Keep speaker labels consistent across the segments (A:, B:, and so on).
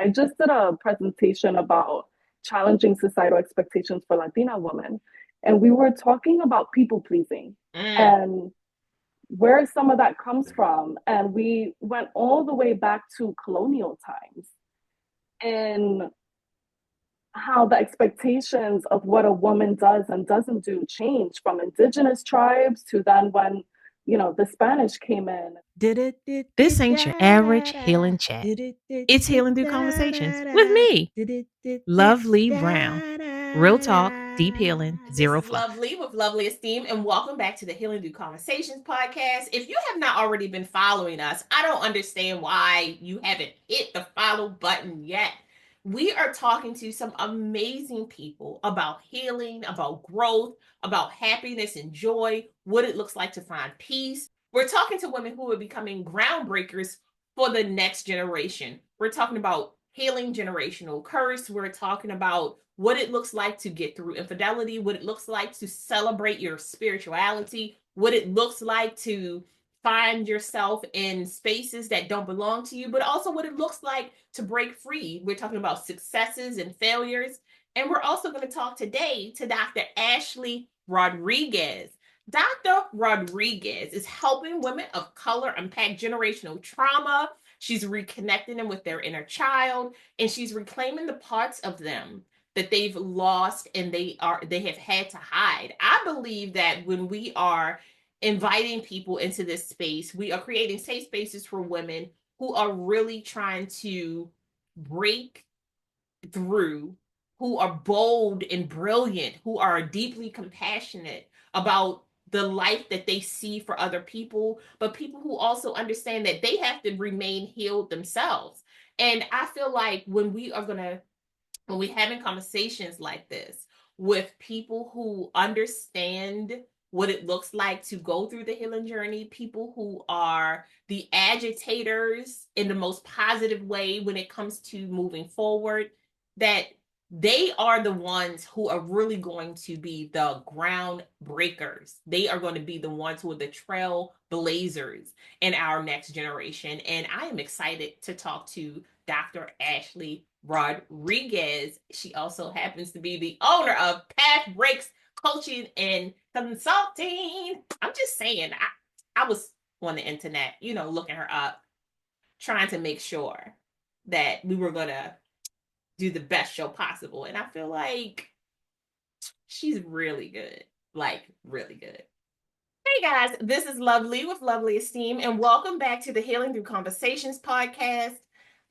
A: I just did a presentation about challenging societal expectations for Latina women. And we were talking about people pleasing
B: Mm.
A: and where some of that comes from. And we went all the way back to colonial times and how the expectations of what a woman does and doesn't do change from indigenous tribes to then when, the Spanish came in.
B: This ain't your average healing chat. It's healing through conversations with me, Lovely Brown. Real talk, deep healing, zero fluff. Lovely with Lovely Esteem, and welcome back to the Healing Through Conversations podcast. If you have not already been following us, I don't understand why you haven't hit the follow button yet. We are talking to some amazing people about healing, about growth, about happiness and joy, what it looks like to find peace. We're talking to women who are becoming groundbreakers for the next generation. We're talking about healing generational curse. We're talking about what it looks like to get through infidelity, what it looks like to celebrate your spirituality, what it looks like to find yourself in spaces that don't belong to you, but also what it looks like to break free. We're talking about successes and failures. And we're also going to talk today to Dr. Ashley Rodriguez. Dr. Rodriguez is helping women of color unpack generational trauma. She's reconnecting them with their inner child, and she's reclaiming the parts of them that they've lost and they have had to hide. I believe that when we are inviting people into this space, we are creating safe spaces for women who are really trying to break through, who are bold and brilliant, who are deeply compassionate about the life that they see for other people, but people who also understand that they have to remain healed themselves. And I feel like when we having conversations like this with people who understand what it looks like to go through the healing journey, people who are the agitators in the most positive way when it comes to moving forward, that they are the ones who are really going to be the ground breakers. They are going to be the ones who are the trail blazers in our next generation. And I am excited to talk to Dr. Ashley Rodriguez. She also happens to be the owner of Path Breaks Coaching and Consulting. I'm just saying, I was on the internet, looking her up, trying to make sure that we were going to do the best show possible. And I feel like she's really good, like really good. Hey guys, this is Lovely with Lovely Esteem, and welcome back to the Healing Through Conversations podcast.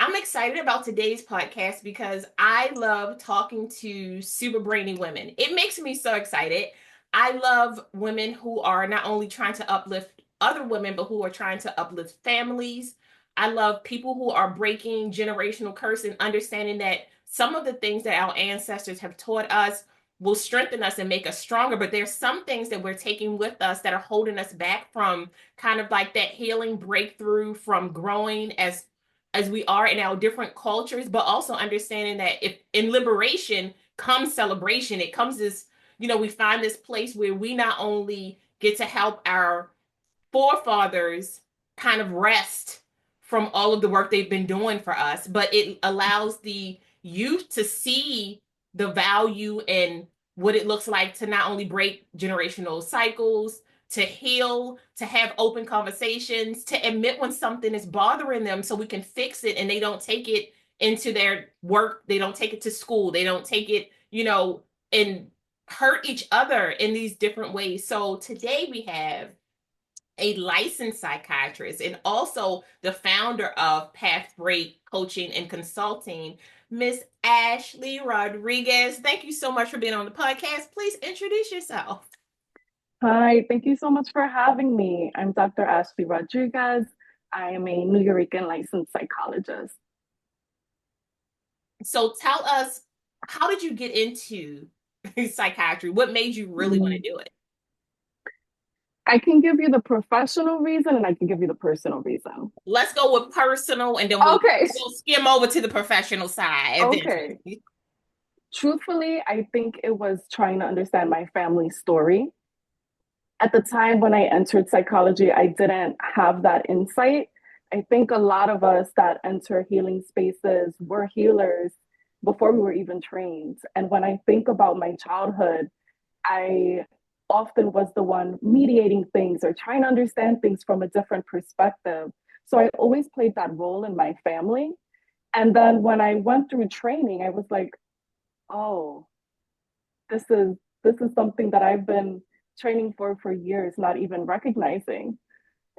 B: I'm excited about today's podcast because I love talking to super brainy women. It makes me so excited. I love women who are not only trying to uplift other women, but who are trying to uplift families. I love people who are breaking generational curse and understanding that some of the things that our ancestors have taught us will strengthen us and make us stronger. But there's some things that we're taking with us that are holding us back from kind of like that healing breakthrough, from growing as we are in our different cultures, but also understanding that if in liberation comes celebration, it comes this, we find this place where we not only get to help our forefathers kind of rest from all of the work they've been doing for us, but it allows the youth to see the value in what it looks like to not only break generational cycles, to heal, to have open conversations, to admit when something is bothering them so we can fix it and they don't take it into their work, they don't take it to school, they don't take it, and hurt each other in these different ways. So today we have a licensed psychiatrist and also the founder of Path Break Coaching and Consulting, Miss Ashley Rodriguez. Thank you so much for being on the podcast. Please introduce yourself.
A: Hi, thank you so much for having me. I'm Dr. Ashley Rodriguez. I am a New Yorican licensed psychologist.
B: So tell us, how did you get into psychiatry? What made you really want to do it?
A: I can give you the professional reason and I can give you the personal reason.
B: Let's go with personal and then
A: Okay.
B: we'll skim over to the professional side
A: Okay.
B: eventually.
A: Truthfully, I think it was trying to understand my family's story. At the time when I entered psychology, I didn't have that insight. I think a lot of us that enter healing spaces were healers before we were even trained. And when I think about my childhood, I often was the one mediating things or trying to understand things from a different perspective. So I always played that role in my family. And then when I went through training, I was like, oh, this is this is something that I've been training for years, not even recognizing.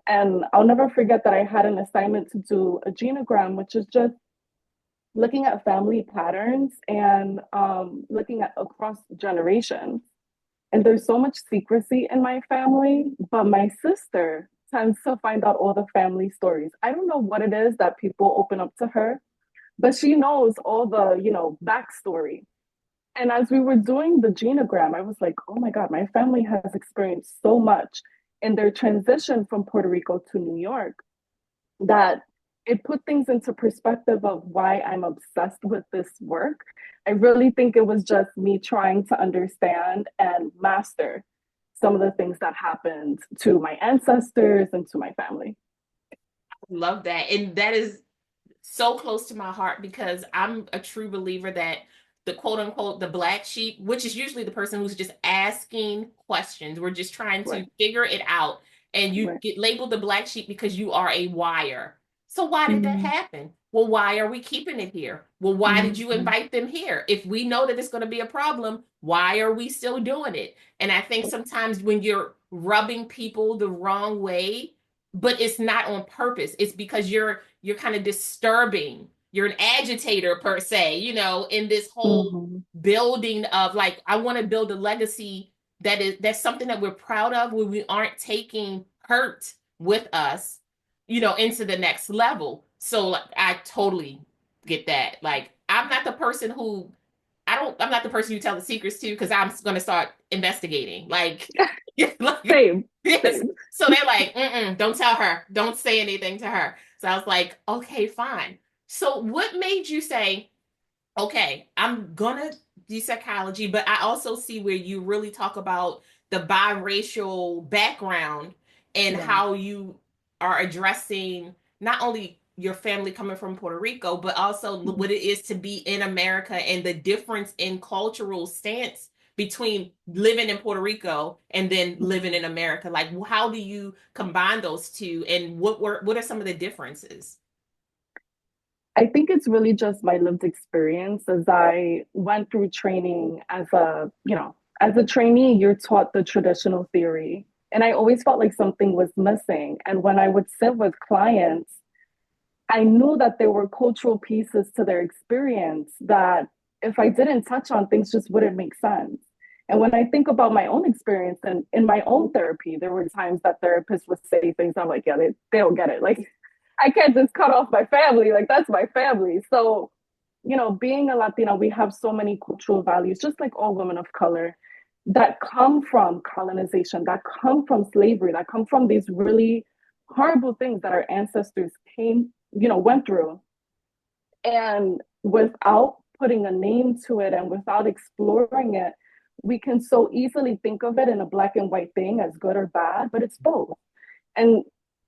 A: And I'll never forget that I had an assignment to do a genogram, which is just looking at family patterns and looking at across generations. And there's so much secrecy in my family, but my sister tends to find out all the family stories. I don't know what it is that people open up to her, but she knows all the, backstory. And as we were doing the genogram, I was like, oh my God, my family has experienced so much in their transition from Puerto Rico to New York that it put things into perspective of why I'm obsessed with this work. I really think it was just me trying to understand and master some of the things that happened to my ancestors and to my family.
B: Love that. And that is so close to my heart because I'm a true believer that the quote unquote the black sheep, which is usually the person who's just asking questions, we're just trying to
A: Right,
B: figure it out. And you
A: right.
B: get labeled the black sheep because you are a wire. So why did that
A: Mm-hmm.
B: happen? Well, why are we keeping it here? Well, why did you
A: Mm-hmm.
B: invite them here? If we know that it's going to be a problem, why are we still doing it? And I think sometimes when you're rubbing people the wrong way, but it's not on purpose, it's because you're kind of disturbing. You're an agitator per se, in this whole
A: Mm-hmm.
B: building of like, I want to build a legacy that's something that we're proud of, where we aren't taking hurt with us, into the next level. So like, I totally get that. Like, I'm not the person you tell the secrets to because I'm going to start investigating. Like, like,
A: Same,
B: yes.
A: same.
B: So they're like, mm-mm, don't tell her. Don't say anything to her. So I was like, okay, fine. So what made you say, okay, I'm gonna do psychology, but I also see where you really talk about the biracial background and
A: Yeah.
B: how you are addressing not only your family coming from Puerto Rico, but also
A: Mm-hmm.
B: what it is to be in America and the difference in cultural stance between living in Puerto Rico and then living
A: Mm-hmm.
B: in America. Like, how do you combine those two, and what are some of the differences?
A: I think it's really just my lived experience as I went through training as a trainee, you're taught the traditional theory. And I always felt like something was missing. And when I would sit with clients, I knew that there were cultural pieces to their experience that if I didn't touch on, things just wouldn't make sense. And when I think about my own experience and in my own therapy, there were times that therapists would say things I'm like, yeah, they don't get it. Like, I can't just cut off my family. Like, that's my family. So, being a Latina, we have so many cultural values, just like all women of color, that come from colonization, that come from slavery, that come from these really horrible things that our ancestors went through. And without putting a name to it and without exploring it, we can so easily think of it in a black and white thing as good or bad, but it's both. And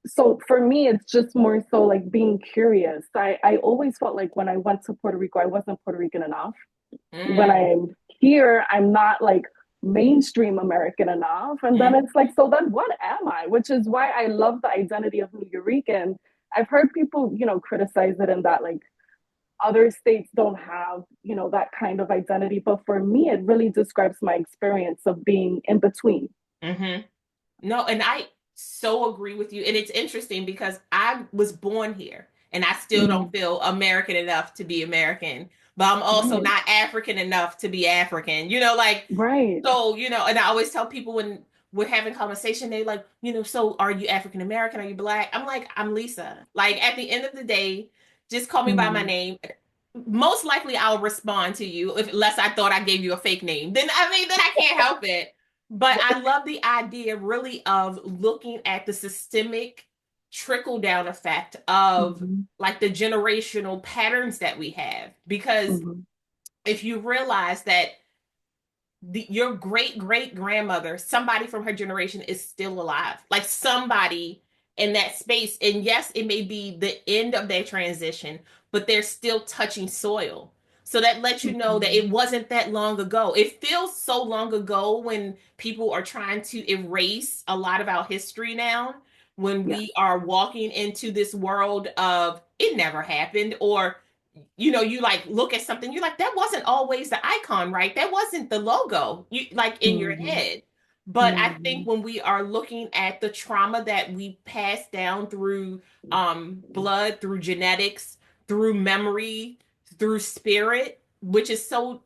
A: so for me, it's just more so like being curious. I always felt like when I went to Puerto Rico, I wasn't Puerto Rican enough. When
B: Mm,
A: I'm here, I'm not like mainstream American enough. And then
B: mm,
A: it's like, so then what am I? Which is why I love the identity of New Eurekan. I've heard people, criticize it in that like other states don't have, that kind of identity. But for me, it really describes my experience of being in between.
B: mm-hmm. No, and I so agree with you. And it's interesting because I was born here and I still
A: Mm-hmm.
B: don't feel American enough to be American, but I'm also
A: Right,
B: not African enough to be African, like,
A: right.
B: so, and I always tell people when we're having conversation, they like, so are you African American? Are you black? I'm like, I'm Lisa. Like at the end of the day, just call me by my
A: Mm-hmm.
B: name. Most likely I'll respond to you if unless I thought I gave you a fake name. Then I can't help it. But I love the idea really of looking at the systemic trickle down effect of
A: Mm-hmm.
B: like the generational patterns that we have. Because
A: Mm-hmm.
B: if you realize that your great great grandmother, somebody from her generation is still alive, like somebody in that space. And yes, it may be the end of their transition, but they're still touching soil. So that lets you know that
A: Mhm.
B: it wasn't that long ago. It feels so long ago when people are trying to erase a lot of our history now, when
A: Yes.
B: we are walking into this world of it never happened, or you like look at something, you're like, that wasn't always the icon, right? That wasn't the logo, you like in your
A: Mhm.
B: head. But I think
A: Mhm.
B: when we are looking at the trauma that we pass down through blood, through genetics, through memory, through spirit, which is so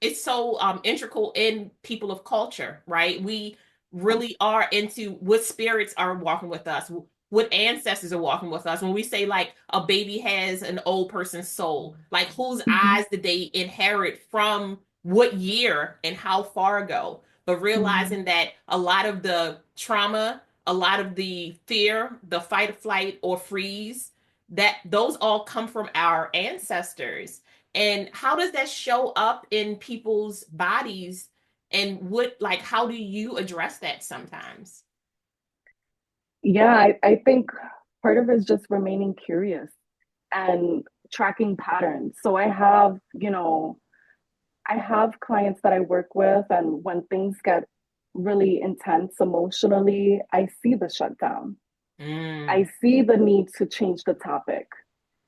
B: it's so integral in people of culture, right? We really are into what spirits are walking with us, what ancestors are walking with us. When we say like a baby has an old person's soul, like whose
A: Mhm.
B: eyes did they inherit from what year and how far ago? But
A: Mhm.
B: realizing that a lot of the trauma, a lot of the fear, the fight or flight or freeze, that those all come from our ancestors. And how does that show up in people's bodies? And like, how do you address that sometimes?
A: Yeah, I think part of it is just remaining curious and tracking patterns. So I have clients that I work with, and when things get really intense emotionally, I see the shutdown. I
B: Mm,
A: see the need to change the topic.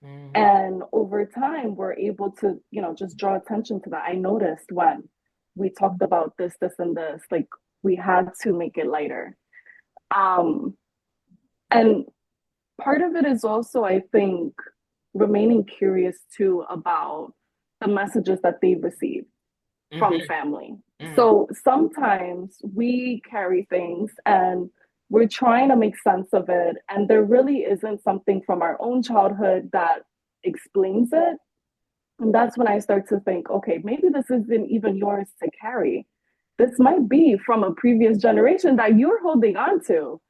B: mm,
A: And over time, we're able to, just draw attention to that. I noticed when we talked about this, this, and this, like we had to make it lighter. Um, and part of it is also, I think, remaining curious too about the messages that they receive from
B: mm,
A: family.
B: mm.
A: So sometimes we carry things and we're trying to make sense of it, and there really isn't something from our own childhood that explains it. And that's when I start to think, okay, maybe this isn't even yours to carry. This might be from a previous generation that you're holding on to.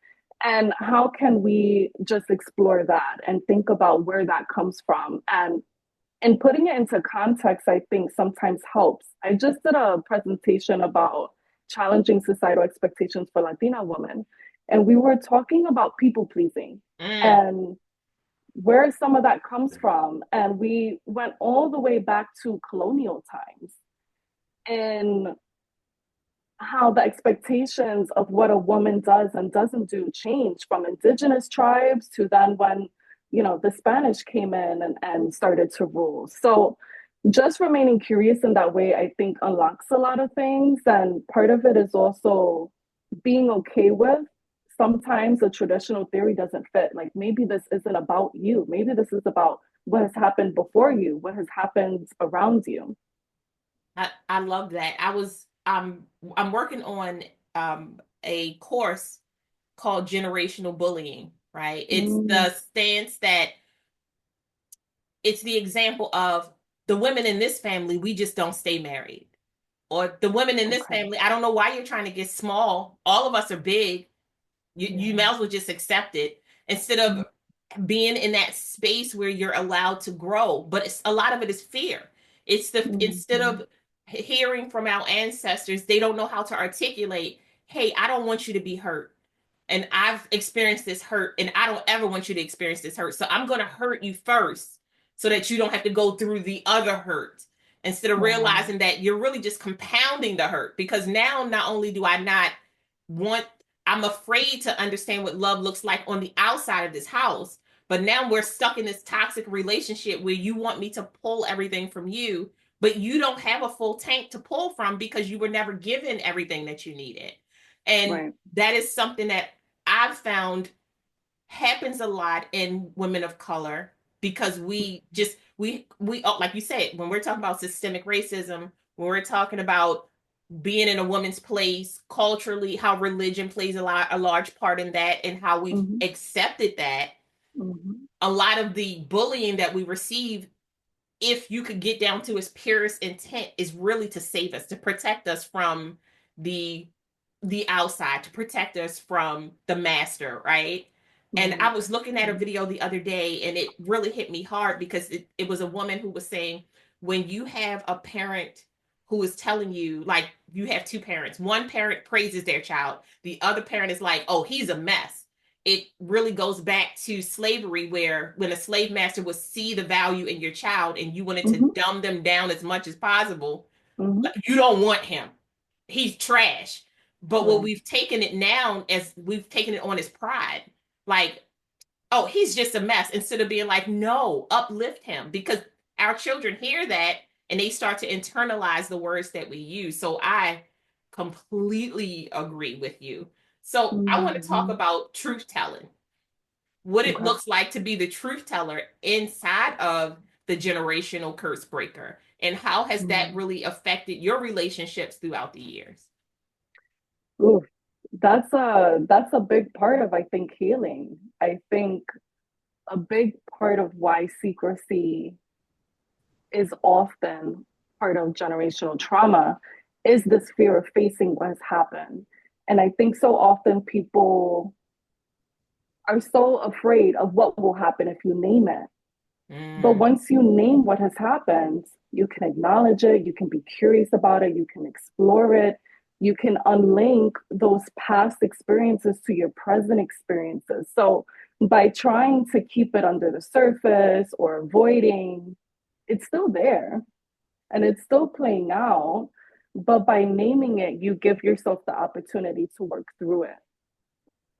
A: And how can we just explore that and think about where that comes from? And putting it into context, I think sometimes helps. I just did a presentation about challenging societal expectations for Latina women. And we were talking about people pleasing
B: Mm.
A: and where some of that comes from. And we went all the way back to colonial times and how the expectations of what a woman does and doesn't do change from indigenous tribes to then when, the Spanish came in and started to rule. So just remaining curious in that way, I think unlocks a lot of things. And part of it is also being okay with sometimes a traditional theory doesn't fit. Like maybe this isn't about you. Maybe this is about what has happened before you, what has happened around you.
B: I love that. I'm working on a course called generational bullying, right? It's
A: Mm,
B: the stance that it's the example of the women in this family, we just don't stay married. Or the women in this
A: okay.
B: family, I don't know why you're trying to get small. All of us are big. You may
A: Yeah.
B: as well just accept it instead of being in that space where you're allowed to grow. But a lot of it is fear. It's the instead
A: Mm-hmm.
B: of hearing from our ancestors, they don't know how to articulate, hey, I don't want you to be hurt. And I've experienced this hurt, and I don't ever want you to experience this hurt. So I'm going to hurt you first so that you don't have to go through the other hurt, instead of
A: Wow.
B: realizing that you're really just compounding the hurt. Because now, not only do I not want, I'm afraid to understand what love looks like on the outside of this house, but now we're stuck in this toxic relationship where you want me to pull everything from you, but you don't have a full tank to pull from because you were never given everything that you needed. And
A: Right.
B: that is something that I've found happens a lot in women of color, because we like you said, when we're talking about systemic racism, when we're talking about being in a woman's place culturally, how religion plays a large part in that, and how we've
A: Mm-hmm.
B: accepted that,
A: Mm-hmm.
B: a lot of the bullying that we receive, if you could get down to its purest intent, is really to save us, to protect us from the the outside, to protect us from the master, right? And
A: Right.
B: I was looking at a video the other day, and it really hit me hard because it was a woman who was saying, when you have a parent who is telling you, like, you have two parents, one parent praises their child, the other parent is like, oh, he's a mess. it really goes back to slavery, where when a slave master would see the value in your child and you wanted to
A: Hmm.
B: dumb them down as much as possible,
A: Hmm.
B: like, you don't want him. He's trash. But what
A: Right.
B: we've taken it now as we've taken it on as pride. Like, oh, he's just a mess, instead of being like, no, uplift him, because our children hear that and they start to internalize the words that we use. So I completely agree with you. So I want to talk
A: Hmm.
B: about truth telling, what it
A: Okay.
B: looks like to be the truth teller inside of the generational curse breaker, and how has that
A: Mm.
B: really affected your relationships throughout the years?
A: Oof. That's a big part of, I think, healing. I think a big part of why secrecy is often part of generational trauma is this fear of facing what has happened. And I think so often people are so afraid of what will happen if you name it. But
B: Mm,
A: once you name what has happened, you can acknowledge it, you can be curious about it, you can explore it, you can unlink those past experiences to your present experiences. So by trying to keep it under the surface or avoiding, it's still there and it's still playing out. But by naming it, you give yourself the opportunity to work through it.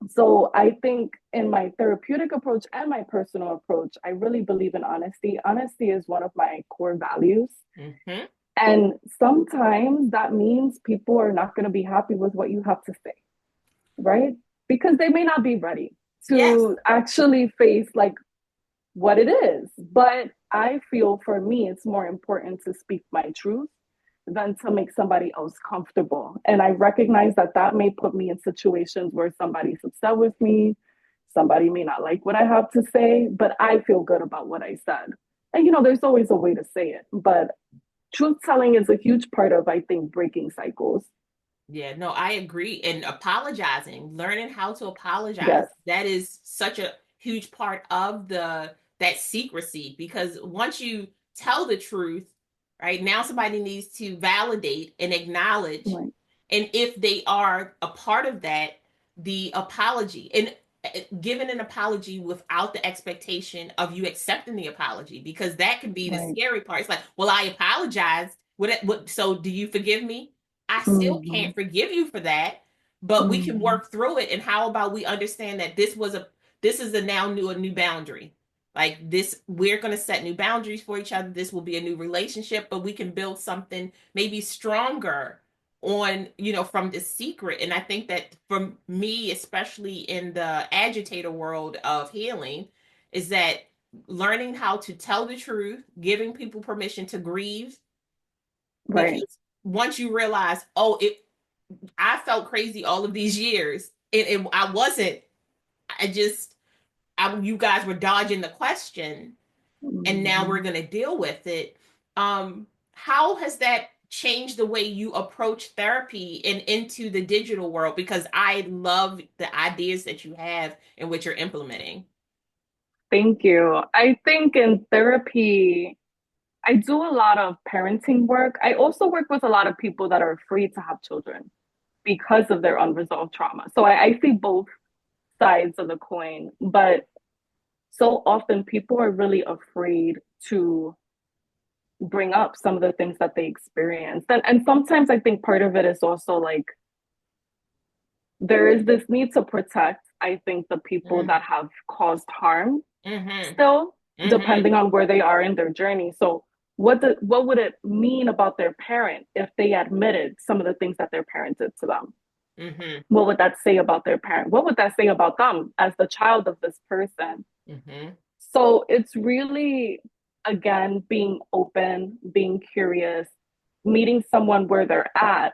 A: So I think in my therapeutic approach and my personal approach, I really believe in honesty. Honesty is one of my core values.
B: hmm
A: And sometimes that means people are not going to be happy with what you have to say, right? Because they may not be ready
B: Yes.
A: to actually face like what it is. But I feel for me, it's more important to speak my truth than to make somebody else comfortable. And I recognize that that may put me in situations where somebody's upset with me. Somebody may not like what I have to say, but I feel good about what I said. And, there's always a way to say it. But truth telling is a huge part of, I think, breaking cycles.
B: Yeah, no, I agree. And apologizing, learning how to apologize,
A: Yes.
B: that is such a huge part of the that secrecy, because once you tell the truth, right, now somebody needs to validate and acknowledge.
A: Right.
B: And if they are a part of that, the apology, and giving an apology without the expectation of you accepting the apology, because that can be the
A: Right.
B: scary part. It's like, well, I apologized. What, so do you forgive me? I still
A: Mm-hmm.
B: can't forgive you for that, but we can
A: Mm-hmm.
B: work through it. And how about we understand that this is a new boundary. Like this, we're going to set new boundaries for each other. This will be a new relationship, but we can build something maybe stronger on, from the secret. And I think that for me, especially in the agitator world of healing, is that learning how to tell the truth, giving people permission to grieve,
A: Right.
B: because once you realize, oh, I felt crazy all of these years, and I wasn't. I just, you guys were dodging the question, and now
A: Mm-hmm.
B: we're going to deal with it. How has that changed the way you approach therapy and into the digital world? Because I love the ideas that you have and what you're implementing.
A: Thank you. I think in therapy, I do a lot of parenting work. I also work with a lot of people that are afraid to have children because of their unresolved trauma. So I see both sides of the coin, but so often people are really afraid to bring up some of the things that they experienced. And sometimes I think part of it is also like there is this need to protect, I think, the people
B: Mm-hmm.
A: that have caused harm
B: Mm-hmm.
A: still,
B: Mm-hmm.
A: depending on where they are in their journey. So what would it mean about their parent if they admitted some of the things that their parent did to them?
B: Mm-hmm.
A: What would that say about their parent? What would that say about them as the child of this person?
B: Mm-hmm.
A: So it's really, again, being open, being curious, meeting someone where they're at.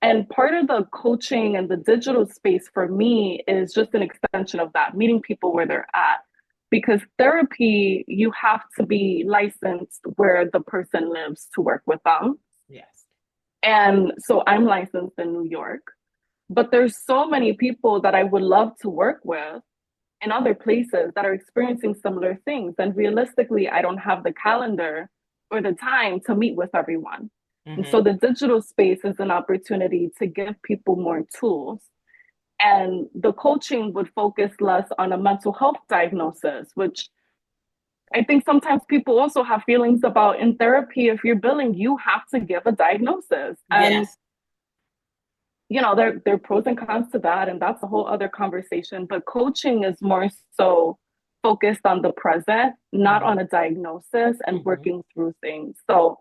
A: And part of the coaching and the digital space for me is just an extension of that, meeting people where they're at. Because therapy, you have to be licensed where the person lives to work with them.
B: Yes.
A: And so I'm licensed in New York, but there's so many people that I would love to work with in other places that are experiencing similar things. And realistically, I don't have the calendar or the time to meet with everyone. And
B: Mm-hmm.
A: so the digital space is an opportunity to give people more tools. And the coaching would focus less on a mental health diagnosis, which I think sometimes people also have feelings about in therapy. If you're billing, you have to give a diagnosis. And,
B: Yes.
A: there are pros and cons to that. And that's a whole other conversation. But coaching is more so focused on the present, not
B: Mhm.
A: on a diagnosis and
B: Mhm.
A: working through things. So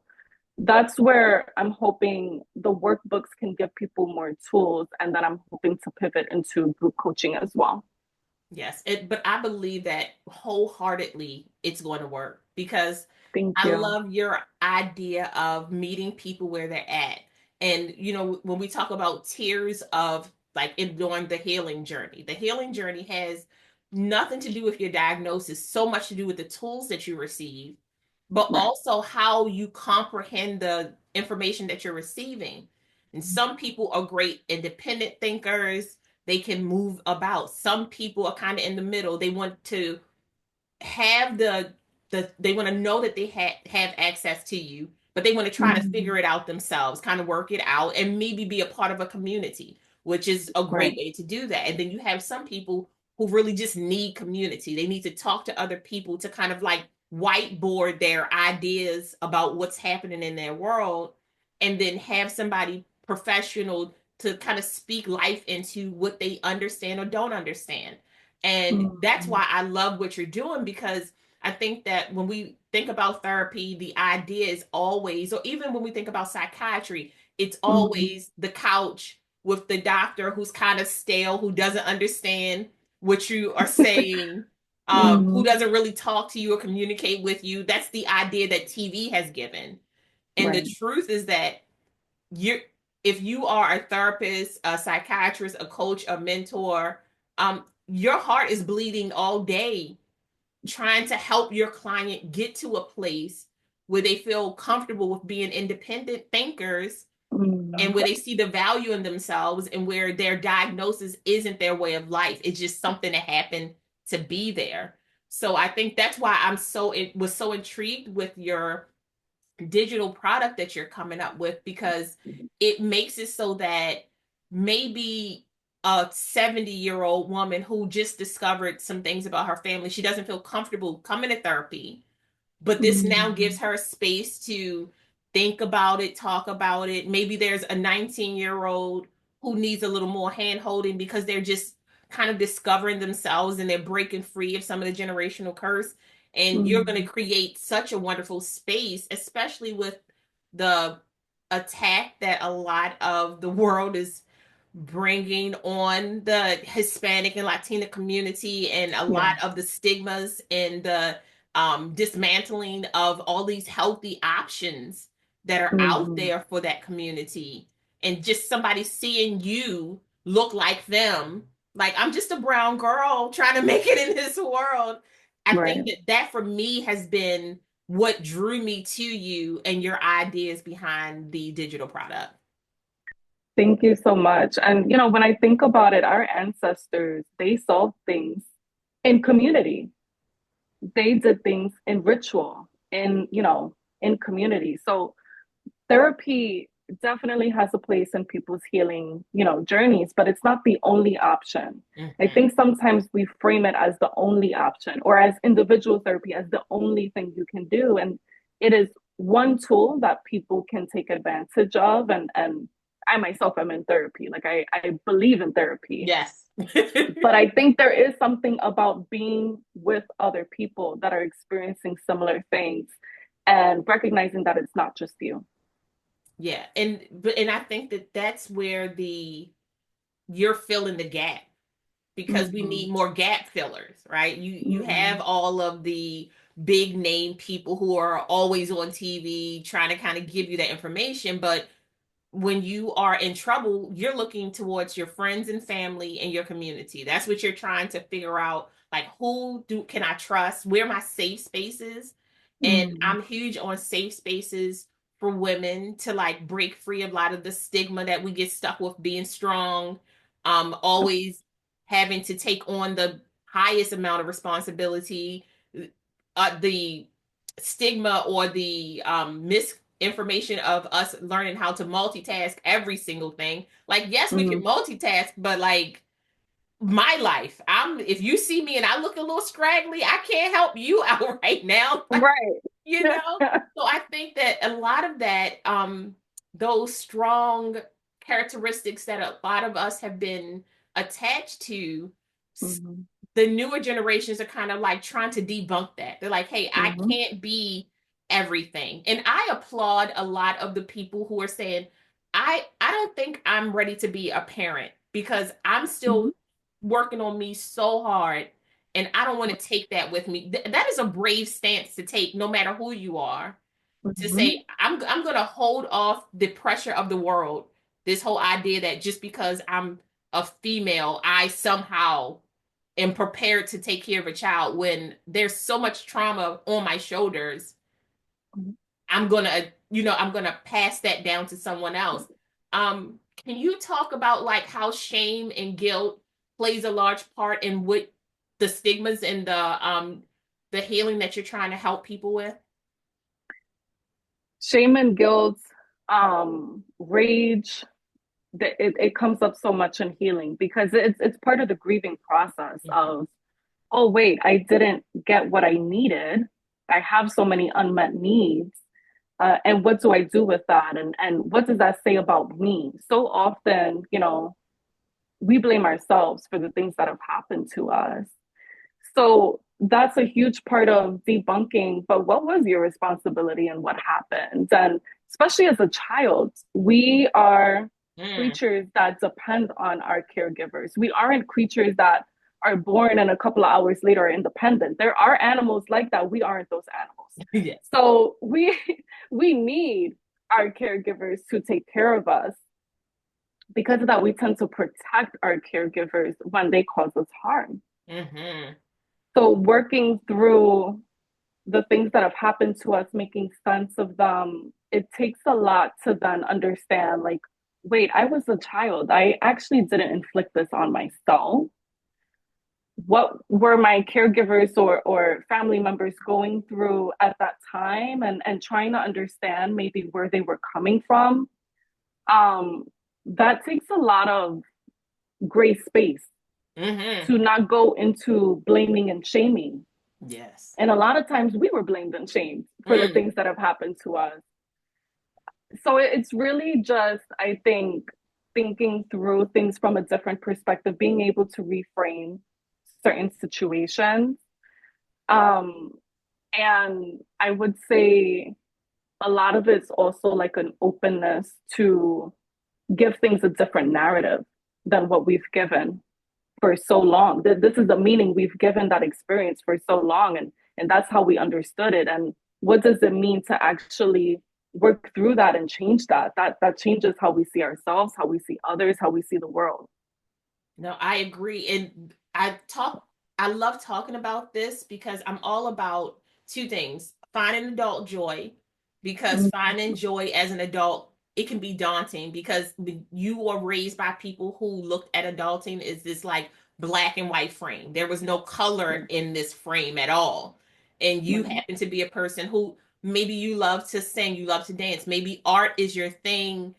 A: that's where I'm hoping the workbooks can give people more tools. And then I'm hoping to pivot into group coaching as well.
B: Yes, but I believe that wholeheartedly it's going to work because
A: Thank
B: I
A: you.
B: love your idea of meeting people where they're at. And when we talk about tiers of like during the healing journey has nothing to do with your diagnosis, so much to do with the tools that you receive, but
A: Right.
B: also how you comprehend the information that you're receiving. And some people are great independent thinkers, they can move about. Some people are kind of in the middle. They want to have they want to know that they have access to you, but they want to try to figure
A: Mhm.
B: it out themselves, kind of work it out, and maybe be a part of a community, which is a great
A: Right.
B: way to do that. And then you have some people who really just need community. They need to talk to other people to kind of like whiteboard their ideas about what's happening in their world, and then have somebody professional to kind of speak life into what they understand or don't understand. And that's
A: Mhm.
B: why I love what you're doing, because I think that when we think about therapy, the idea is always, or even when we think about psychiatry, it's
A: Mhm.
B: always the couch with the doctor who's kind of stale, who doesn't understand what you are saying, who
A: Mhm.
B: doesn't really talk to you or communicate with you. That's the idea that TV has given. And the
A: Right.
B: truth is that you're if you are a therapist, a psychiatrist, a coach, a mentor, your heart is bleeding all day trying to help your client get to a place where they feel comfortable with being independent thinkers, and
A: Mhm.
B: where they see the value in themselves, and where their diagnosis isn't their way of life. It's just something that happened to be there. So I think that's why it was so intrigued with your digital product that you're coming up with, because it makes it so that maybe a 70-year-old woman who just discovered some things about her family, she doesn't feel comfortable coming to therapy, but this now gives
A: Mhm.
B: her space to think about it, talk about it. Maybe there's a 19-year-old who needs a little more hand holding because they're just kind of discovering themselves and they're breaking free of some of the generational curse. And you're going to
A: Mhm.
B: create such a wonderful space, especially with the attack that a lot of the world is bringing on the Hispanic and Latina community, and a
A: Yeah.
B: lot of the stigmas and the dismantling of all these healthy options that are out
A: Mhm.
B: there for that community. And just somebody seeing you look like them, like, I'm just a brown girl trying to make it in this world. I think
A: Right.
B: that for me has been what drew me to you and your ideas behind the digital product.
A: Thank you so much. And when I think about it, our ancestors, they solved things in community. They did things in ritual, in community. So therapy definitely has a place in people's healing, journeys, but it's not the only option. I
B: Mm-hmm.
A: think sometimes we frame it as the only option, or as individual therapy as the only thing you can do. And it is one tool that people can take advantage of. And I myself am in therapy. Like I believe in therapy.
B: Yes.
A: But I think there is something about being with other people that are experiencing similar things and recognizing that it's not just you.
B: Yeah, and I think that that's where the you're filling the gap, because we
A: Mm-hmm.
B: need more gap fillers, right? You
A: Mm-hmm.
B: have all of the big name people who are always on TV trying to kind of give you that information, but when you are in trouble, you're looking towards your friends and family and your community. That's what you're trying to figure out. Like, who do can I trust? Where are my safe spaces? And
A: Mm-hmm.
B: I'm huge on safe spaces for women to like break free of a lot of the stigma that we get stuck with being strong, always having to take on the highest amount of responsibility, the stigma or the misinformation of us learning how to multitask every single thing. Like, yes, we can
A: Mm-hmm.
B: multitask, but like my life. If you see me and I look a little scraggly, I can't help you out right now.
A: Right.
B: You know? So I think that a lot of that, those strong characteristics that a lot of us have been attached to,
A: Mhm.
B: the newer generations are kind of like trying to debunk that. They're like, hey, I
A: Mhm.
B: can't be everything. And I applaud a lot of the people who are saying, I don't think I'm ready to be a parent because I'm
A: Mhm.
B: still working on me so hard and I don't want to take that with me. That is a brave stance to take no matter who you are. To
A: Mhm.
B: say I'm going to hold off the pressure of the world. This whole idea that just because I'm a female, I somehow am prepared to take care of a child when there's so much trauma on my shoulders.
A: Mhm.
B: I'm gonna pass that down to someone else. Can you talk about like how shame and guilt plays a large part in what the stigmas and the healing that you're trying to help people with?
A: Shame and guilt, rage, it comes up so much in healing because it's part of the grieving process
B: Mhm.
A: of, oh wait, I didn't get what I needed. I have so many unmet needs. And what do I do with that? And what does that say about me? So often, we blame ourselves for the things that have happened to us. So that's a huge part of debunking. But what was your responsibility and what happened? And especially as a child, we are
B: Mm.
A: creatures that depend on our caregivers. We aren't creatures that are born and a couple of hours later are independent. There are animals like that. We aren't those animals.
B: Yes.
A: So we need our caregivers to take care of us. Because of that, we tend to protect our caregivers when they cause us harm.
B: Hmm.
A: So working through the things that have happened to us, making sense of them, it takes a lot to then understand, like, wait, I was a child. I actually didn't inflict this on myself. What were my caregivers or family members going through at that time, and trying to understand maybe where they were coming from. Um, that takes a lot of gray space
B: Hmm.
A: to not go into blaming and shaming.
B: Yes.
A: And a lot of times we were blamed and shamed for the
B: Mm.
A: things that have happened to us. So it's really just, I think, thinking through things from a different perspective, being able to reframe certain situations. Um, and I would say a lot of it's also like an openness to give things a different narrative than what we've given for so long. This is the meaning we've given that experience for so long, and that's how we understood it. And what does it mean to actually work through that and change that? That changes how we see ourselves, how we see others, how we see the world.
B: No, I agree. And I love talking about this because I'm all about two things. Finding adult joy, because
A: Mm-hmm.
B: finding joy as an adult, it can be daunting because you were raised by people who looked at adulting as this like black and white frame. There was no color
A: Yeah.
B: in this frame at all. And you
A: Right.
B: happen to be a person who maybe you love to sing, you love to dance, maybe art is your thing.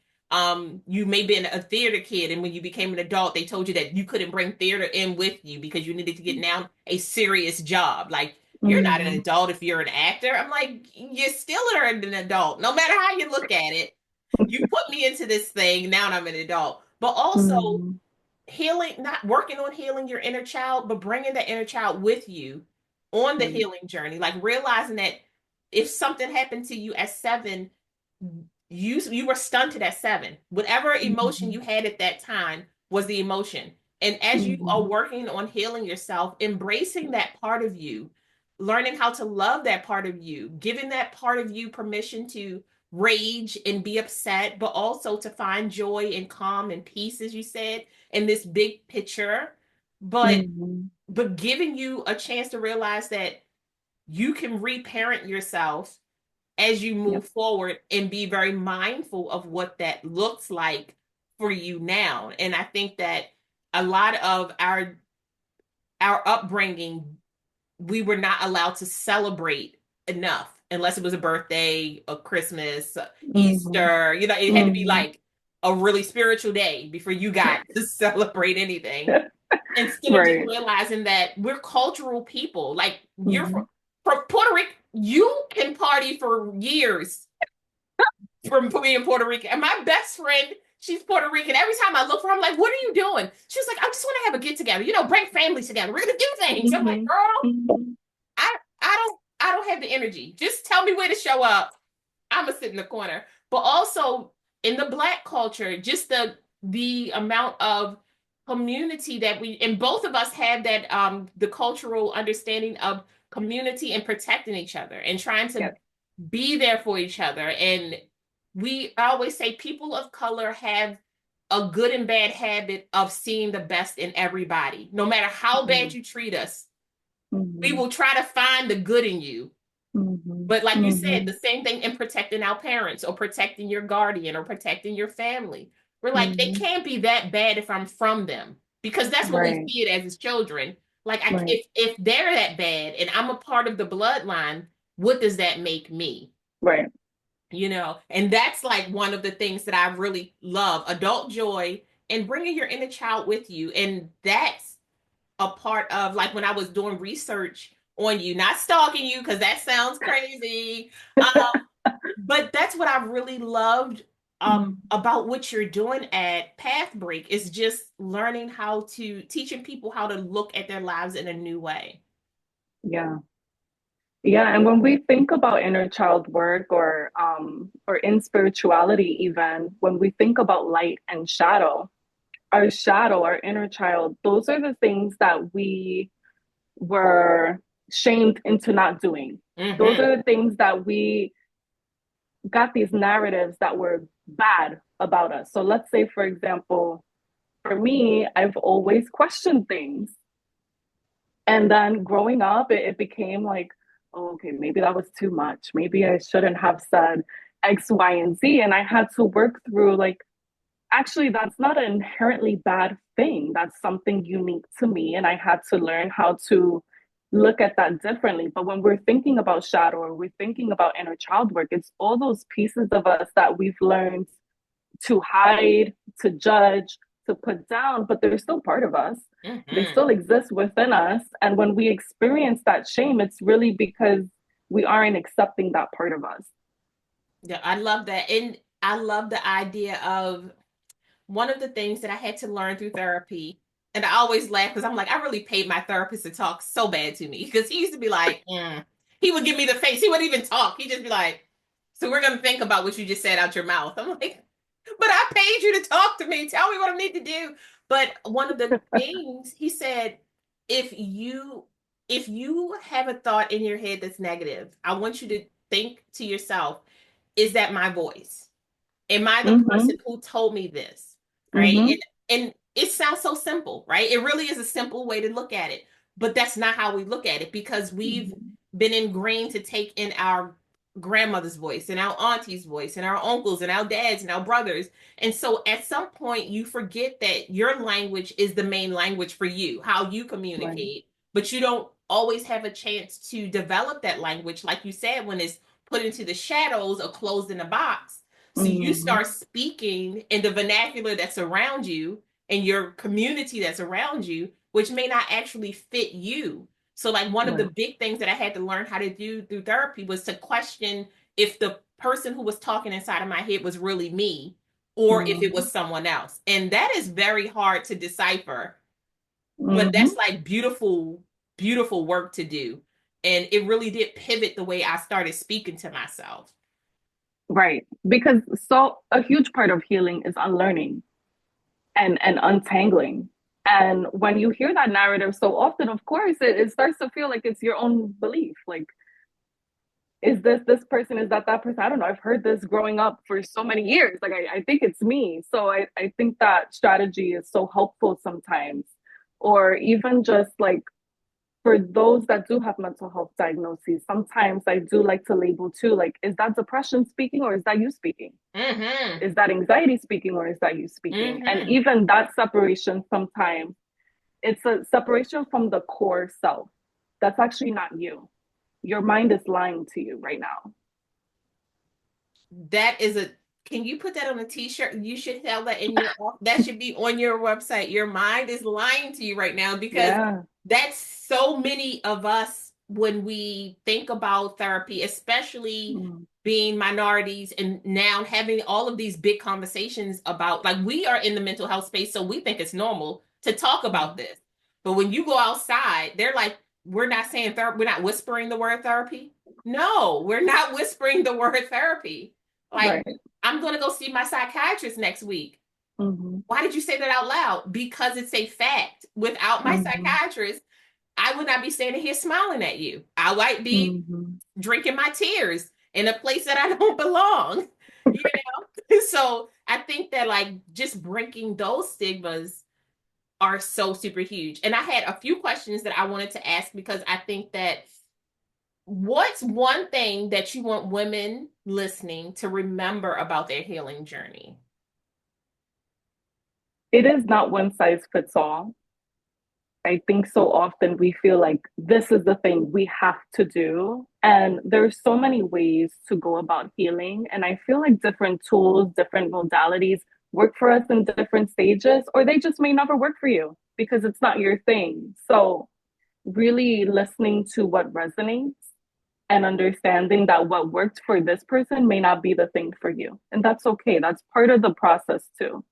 B: You may be a theater kid and when you became an adult they told you that you couldn't bring theater in with you because you needed to get now a serious job. Like, you're not an
A: Mm-hmm.
B: adult if you're an actor. I'm like, you still are an adult no matter how you look at it. You put me into this thing, now I'm an adult. But also
A: Mm-hmm.
B: healing, not working on healing your inner child, but bringing the inner child with you on the
A: Right.
B: healing journey. Like realizing that if something happened to you at 7, you were stunted at 7. Whatever emotion
A: Mm-hmm.
B: you had at that time was the emotion. And as you are
A: Mm-hmm.
B: working on healing yourself, embracing that part of you, learning how to love that part of you, giving that part of you permission to rage and be upset, but also to find joy and calm and peace, as you said, in this big picture. But
A: Mm-hmm.
B: but giving you a chance to realize that you can reparent yourself as you
A: Yep.
B: move forward and be very mindful of what that looks like for you now. And I think that a lot of our upbringing, we were not allowed to celebrate enough unless it was a birthday, a Christmas,
A: Mm-hmm.
B: Easter. It had to be
A: Mm-hmm.
B: like a really spiritual day before you got to celebrate anything. instead of just
A: Right.
B: realizing that we're cultural people. Like you're
A: Mm-hmm.
B: from Puerto Rico, you can party for years from being in Puerto Rican. And my best friend, she's Puerto Rican. Every time I look for her, I'm like, what are you doing? She was like, I just want to have a get together, bring families together. We're gonna do things. I'm like,
A: Mm-hmm.
B: girl,
A: Mm-hmm.
B: I don't have the energy. Just tell me where to show up. I'm gonna sit in the corner. But also in the Black culture, just the amount of community that we and both of us have that the cultural understanding of community and protecting each other and trying to
A: Yes.
B: be there for each other. And I always say people of color have a good and bad habit of seeing the best in everybody. No matter how bad you treat us, we
A: Mm-hmm.
B: will try to find the good in you.
A: Mm-hmm.
B: But like you said,
A: Mm-hmm.
B: the same thing in protecting our parents or protecting your guardian or protecting your family. We're like, they
A: Mm-hmm.
B: can't be that bad if I'm from them because that's what we
A: Right.
B: see it as children. Like
A: Right.
B: if they're that bad and I'm a part of the bloodline, what does that make me?
A: Right.
B: And that's like one of the things that I really love, adult joy and bringing your inner child with you. And that's a part of like when I was doing research on you, not stalking you because that sounds crazy. But that's what I really loved
A: Mm-hmm.
B: about what you're doing at Path Break is just learning how to teaching people how to look at their lives in a new way.
A: Yeah. Yeah, and when we think about inner child work or in spirituality even, when we think about light and shadow, our inner child, those are the things that we were shamed into not doing. Those
B: Mm-hmm.
A: are the things that we got these narratives that were bad about us. So let's say, for example, for me, I've always questioned things. And then growing up, it became like, oh, okay, maybe that was too much. Maybe I shouldn't have said X, Y, and Z. And I had to work through, like, actually, that's not an inherently bad thing. That's something unique to me. And I had to learn how to look at that differently. But when we're thinking about shadow or we're thinking about inner child work, it's all those pieces of us that we've learned to hide, to judge, to put down, but they're still part of us. They
B: Mm-hmm.
A: still exist within us. And when we experience that shame, it's really because we aren't accepting that part of us.
B: Yeah, I love that. And I love the idea of one of the things that I had to learn through therapy, and I always laugh because I'm like, I really paid my therapist to talk so bad to me because he used to be like, he would give me the face. He wouldn't even talk. He'd just be like, so we're going to think about what you just said out your mouth. I'm like, but I paid you to talk to me. Tell me what I need to do. But one of the things he said, if you if you have a thought in your head that's negative, I want you to think to yourself, is that my voice? Am I the
A: Mm-hmm.
B: person who told me this? Right.
A: Mm-hmm.
B: And it sounds so simple, right? It really is a simple way to look at it. But that's not how we look at it because we've
A: Mm-hmm.
B: been ingrained to take in our grandmother's voice and our auntie's voice and our uncles and our dads and our brothers. And so at some point you forget that your language is the main language for you, how you
A: Right.
B: communicate, but you don't always have a chance to develop that language, like you said, when it's put into the shadows or closed in a box. So you
A: Mm-hmm.
B: start speaking in the vernacular that's around you and your community that's around you, which may not actually fit you. So, like, one of the
A: Right.
B: big things that I had to learn how to do through therapy was to question if the person who was talking inside of my head was really me or if it
A: Mm-hmm.
B: was someone else. And that is very hard to decipher, but
A: Mm-hmm.
B: that's like beautiful, beautiful work to do. And it really did pivot the way I started speaking to myself.
A: Right. Because so a huge part of healing is unlearning and untangling. And when you hear that narrative so often, of course, it starts to feel like it's your own belief. Like, is this person? Is that person? I don't know. I've heard this growing up for so many years. Like, I think it's me. So I think that strategy is so helpful sometimes. Or even just like for those that do have mental health diagnoses, sometimes I do like to label too, like, is that depression speaking or is that you speaking?
B: Mm-hmm.
A: Is that anxiety speaking or is that you speaking? And
B: Mm-hmm.
A: even that separation sometimes, it's a separation from the core self. That's actually not you. Your mind is lying to you right now.
B: That is a Can you put that on a t-shirt? You should have that in your, that should be on your website. Your mind is lying to you right now because
A: Yeah.
B: that's so many of us when we think about therapy, especially
A: Mm.
B: being minorities and now having all of these big conversations about, like, we are in the mental health space, so we think it's normal to talk about
A: Mm.
B: this. But when you go outside, they're like, we're not saying therapy, we're not whispering the word therapy. No, we're not whispering the word therapy. Like,
A: Right.
B: I'm going to go see my psychiatrist next week.
A: Mm-hmm.
B: Why did you say that out loud? Because it's a fact. Without my
A: Mm-hmm.
B: psychiatrist, I would not be standing here smiling at you. I might be
A: Mm-hmm.
B: drinking my tears in a place that I don't belong, you know? So I think that, like, just breaking those stigmas are so super huge. And I had a few questions that I wanted to ask because I think that what's one thing that you want women listening to remember about their healing journey?
A: It is not one size fits all. I think so often we feel like this is the thing we have to do. And there's so many ways to go about healing. And I feel like different tools, different modalities work for us in different stages, or they just may never work for you because it's not your thing. So, really listening to what resonates and understanding that what worked for this person may not be the thing for you. And that's okay. That's part of the process too.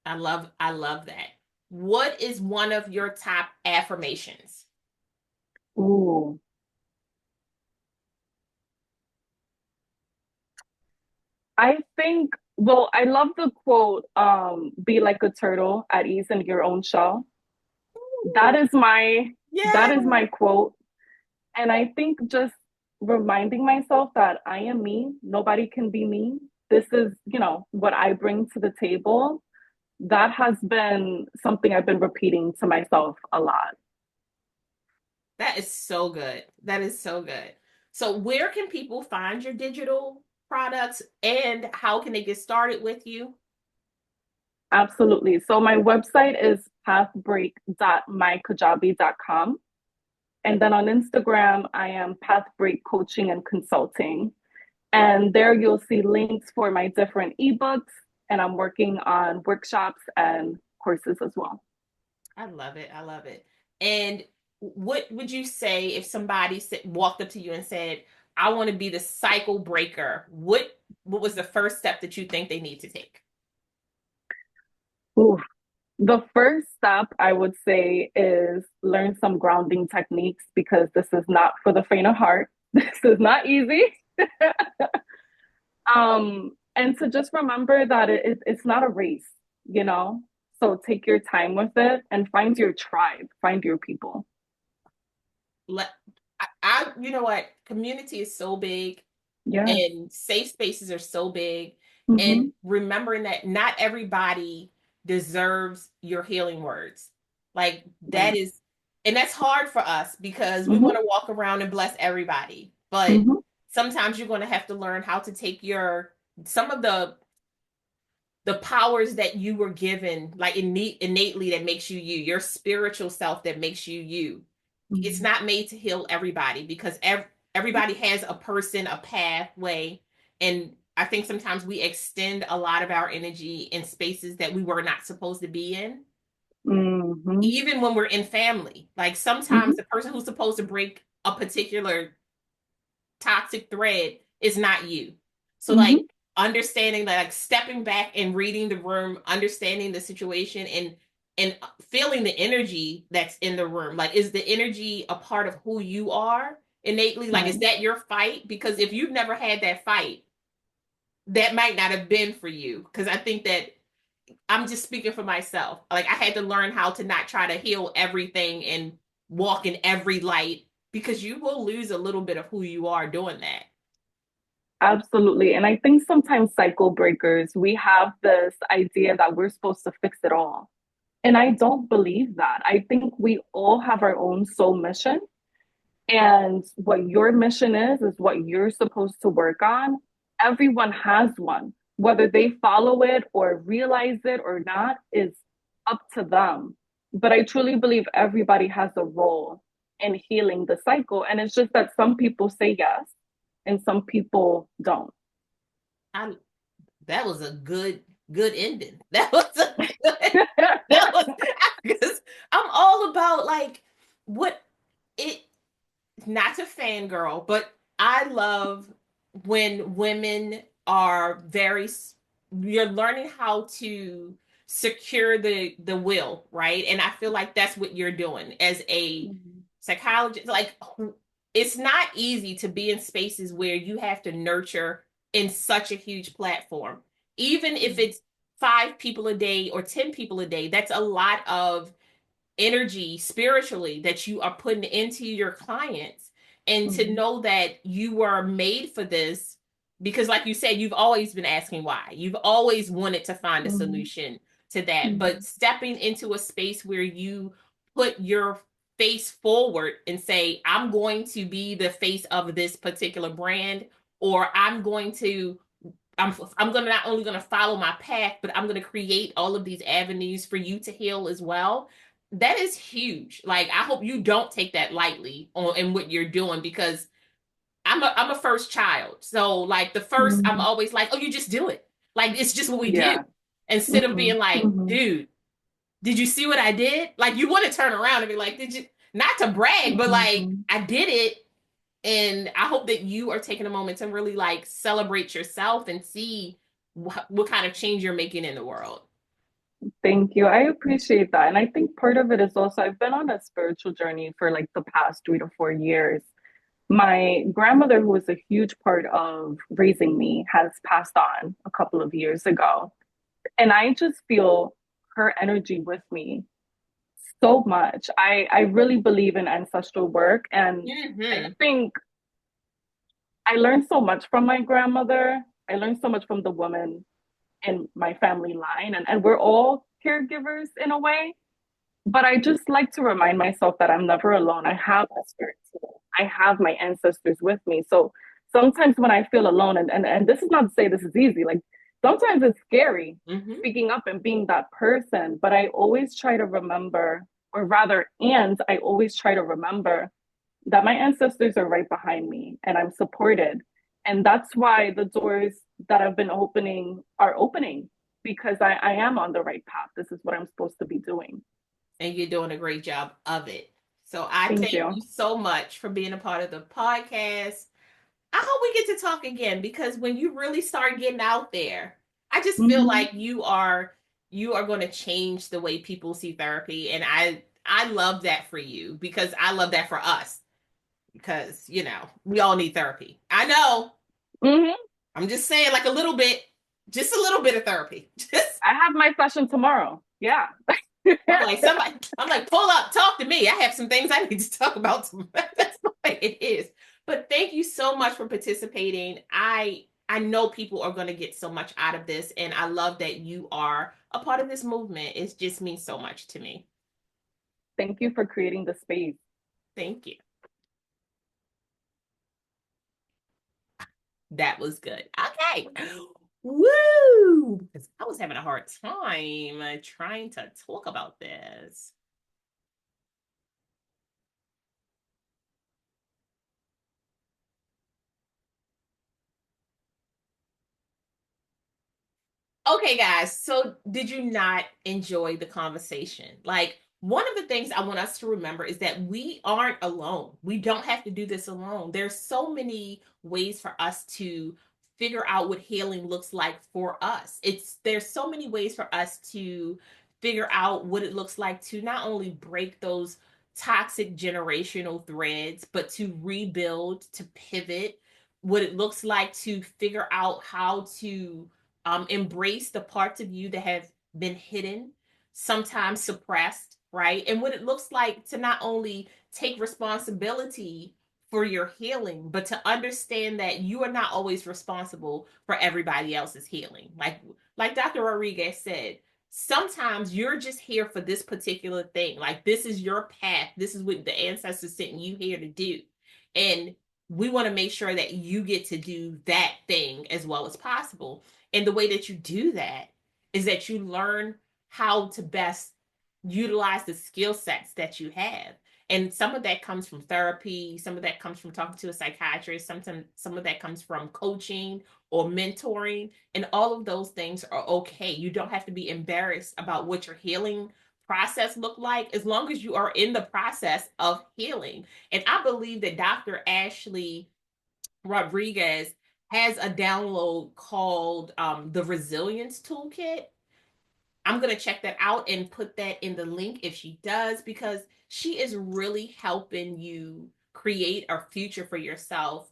B: I love that. What is one of your top affirmations?
A: Ooh. I think, well, I love the quote, be like a turtle at ease in your own shell. That is my that
B: Yeah.
A: is my quote. And I think just reminding myself that I am me, nobody can be me. This is, what I bring to the table. That has been something I've been repeating to myself a lot.
B: That is so good. That is so good. So where can people find your digital products and how can they get started with you?
A: Absolutely. So my website is pathbreak.mykajabi.com. And then on Instagram, I am Pathbreak Coaching and Consulting. And there you'll see links for my different ebooks. And I'm working on workshops and courses as well.
B: I love it. I love it. And what would you say if somebody walked up to you and said, "I want to be the cycle breaker"? What was the first step that you think they need to take?
A: Ooh. The first step I would say is learn some grounding techniques because this is not for the faint of heart. This is not easy. And to just remember that it's not a race, you know? So take your time with it and find your tribe, find your people.
B: Let you know what? Community is so big
A: Yes.
B: and safe spaces are so big. And
A: Mm-hmm.
B: remembering that not everybody deserves your healing words. Like that
A: Right.
B: is, and that's hard for us because we
A: Mm-hmm.
B: want to walk around and bless everybody. But
A: Mm-hmm.
B: sometimes you're going to have to learn how to take some of the powers that you were given, like innately, that makes you you, your spiritual self that makes you you. It's
A: Mm-hmm.
B: not made to heal everybody because everybody has a person, a pathway. And I think sometimes we extend a lot of our energy in spaces that we were not supposed to be in,
A: Mm-hmm.
B: even when we're in family. Like
A: Mm-hmm.
B: sometimes the person who's supposed to break a particular toxic thread is not you. So like
A: Mm-hmm.
B: understanding that, like stepping back and reading the room, understanding the situation and feeling the energy that's in the room. Like is the energy a part of who you are innately? Like is
A: Right.
B: that your fight? Because if you've never had that fight, that might not have been for you. Because I think that I'm just speaking for myself. Like I had to learn how to not try to heal everything and walk in every light because you will lose a little bit of who you are doing that.
A: Absolutely. And I think sometimes cycle breakers, we have this idea that we're supposed to fix it all. And I don't believe that. I think we all have our own soul mission. And what your mission is what you're supposed to work on. Everyone has one. Whether they follow it or realize it or not is up to them. But I truly believe everybody has a role in healing the cycle. And it's just that some people say yes and some people don't.
B: I That was a good ending. That was a good, that was because I'm all about like what it, not to fangirl, but I love when women are very, you're learning how to secure the will, right? And I feel like that's what you're doing as a
A: Mhm.
B: psychologist. Like, it's not easy to be in spaces where you have to nurture in such a huge platform. Even if
A: Mhm.
B: it's 5 people a day or 10 people a day, that's a lot of energy spiritually that you are putting into your clients, and to
A: Mhm.
B: know that you were made for this, because like you said, you've always been asking why, you've always wanted to find a
A: Mhm.
B: solution to that, but
A: Mhm.
B: stepping into a space where you put your face forward and say, I'm going to be the face of this particular brand, or I'm gonna not only gonna follow my path, but I'm gonna create all of these avenues for you to heal as well. That is huge. Like, I hope you don't take that lightly on in what you're doing, because I'm a first child. So like the first, I'm
A: Mhm.
B: always like, oh, you just do it. Like, it's just what we do.
A: Yeah.
B: Instead of being
A: Mhm.
B: like,
A: Mhm.
B: dude, did you see what I did? Like, you want to turn around and be like, did you, not to brag, but like,
A: Mhm.
B: I did it. And I hope that you are taking a moment to really like celebrate yourself and see what kind of change you're making in the world.
A: Thank you. I appreciate that. And I think part of it is also I've been on a spiritual journey for like the past 3 to 4 years. My grandmother, who was a huge part of raising me, has passed on a couple of years ago. And I just feel her energy with me so much. I really believe in ancestral work. And I
B: Mm-hmm.
A: think I learned so much from my grandmother. I learned so much from the woman in my family line. And we're all caregivers in a way. But I just like to remind myself that I'm never alone. I have a spirit team. I have my ancestors with me. So sometimes when I feel alone, and this is not to say this is easy, like sometimes it's scary
B: Mm-hmm.
A: speaking up and being that person. But I always try to remember, or rather, and I always try to remember that my ancestors are right behind me and I'm supported. And that's why the doors that have been opening are opening because I am on the right path. This is what I'm supposed to be doing.
B: And you're doing a great job of it. So I
A: Thank
B: thank
A: you.
B: you so much for being a part of the podcast. I hope we get to talk again, because when you really start getting out there, I just feel
A: Mm-hmm.
B: like you are going to change the way people see therapy, and I love that for you, because I love that for us, because we all need therapy. I know.
A: Mm-hmm.
B: I'm just saying, like, a little bit, just a little bit of therapy. Just,
A: I have my session tomorrow. Yeah.
B: I'm like, pull up, talk to me. I have some things I need to talk about. That's the way it is. But thank you so much for participating. I know people are going to get so much out of this, and I love that you are a part of this movement. It just means so much to me.
A: Thank you for creating the space.
B: Thank you. That was good. Okay. Woo! Because I was having a hard time trying to talk about this. Okay, guys. So, did you not enjoy the conversation? Like, one of the things I want us to remember is that we aren't alone. We don't have to do this alone. There's so many ways for us to figure out what healing looks like for us. There's so many ways for us to figure out what it looks like to not only break those toxic generational threads, but to rebuild, to pivot, what it looks like to figure out how to embrace the parts of you that have been hidden, sometimes suppressed, right? And what it looks like to not only take responsibility for your healing, but to understand that you are not always responsible for everybody else's healing. Like Dr. Rodriguez said, sometimes you're just here for this particular thing. Like, this is your path. This is what the ancestors sent you here to do. And we want to make sure that you get to do that thing as well as possible. And the way that you do that is that you learn how to best utilize the skill sets that you have. And some of that comes from therapy, some of that comes from talking to a psychiatrist, sometimes some of that comes from coaching or mentoring, and all of those things are okay. You don't have to be embarrassed about what your healing process look like as long as you are in the process of healing. And I believe that Dr. Ashley Rodriguez has a download called the Resilience Toolkit. I'm going to check that out and put that in the link if she does, because she is really helping you create a future for yourself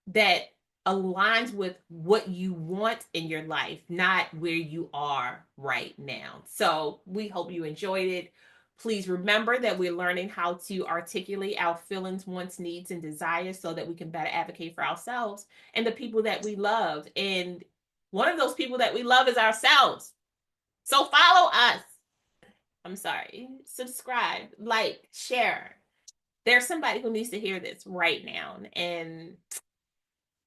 B: that aligns with what you want in your life, not where you are right now. So we hope you enjoyed it. Please remember that we're learning how to articulate our feelings, wants, needs, and desires so that we can better advocate for ourselves and the people that we love. And one of those people that we love is ourselves. So follow us. I'm sorry. Subscribe, like, share. There's somebody who needs to hear this right now. And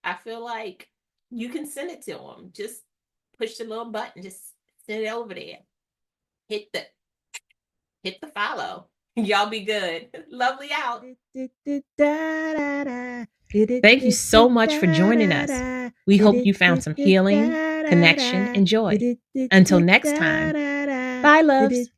B: I feel like you can send it to them. Just push the little button, just send it over there. Hit the follow. Y'all be good. Lovely out. Thank you so much for joining us. We hope you found some healing, connection, and joy. Until next time, bye, loves.